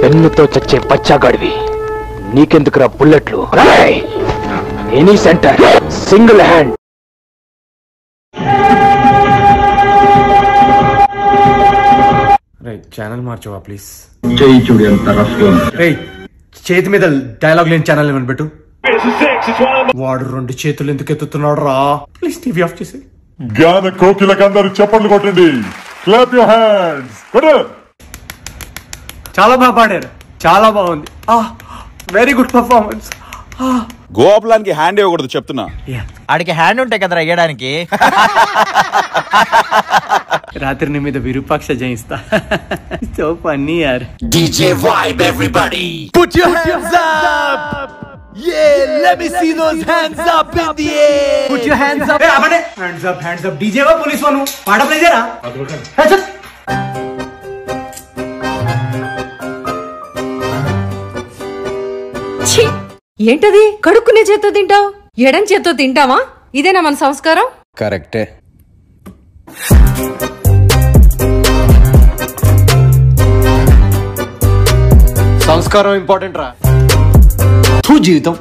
పెన్నుతో చచ్చే బచ్చాగాడివి, నీకెందుకురా బుల్లెట్లు? Any center single hand. Channel మార్చవా ప్లీజ్? చేతి మీద డైలాగ్ లేని ఛానల్ ఏమని పెట్టు. వాడు 2 చేతులు ఎందుకు ఎత్తుతున్నాడు రా? ప్లీజ్ టీవీ ఆఫ్ చేసి. జ్ఞాన కోకిలకు అందరూ చప్పట్లు కొట్టండి. Clap your hands. చాలా బాగా పాడారు, చాలా బాగుంది. Very good performance. గోపాలానికి హ్యాండ్ ఇవ్వకూడదు చెప్తున్నా. ఆడికి హ్యాండ్ ఉంటాయి కదరా ఇయ్యడానికి. రాత్రి నీ మీద విరూపాక్ష జయిస్తా. సో ఫన్నీ యార్. DJ vibe everybody. Put your hands up. Yeah, let me see those hands up in the air. Put your hands up. Hands up, hands up. DJ వా పోలీస్ వాను పాట ప్లే చేయరా? ఏంటది? కడుక్కునే చేత్తో తింటావు, ఎడం చేత్తో తింటావా? ఇదేనా మన సంస్కారం? కరెక్టే. సంస్కారం ఇంపార్టెంట్ రా. జీవితం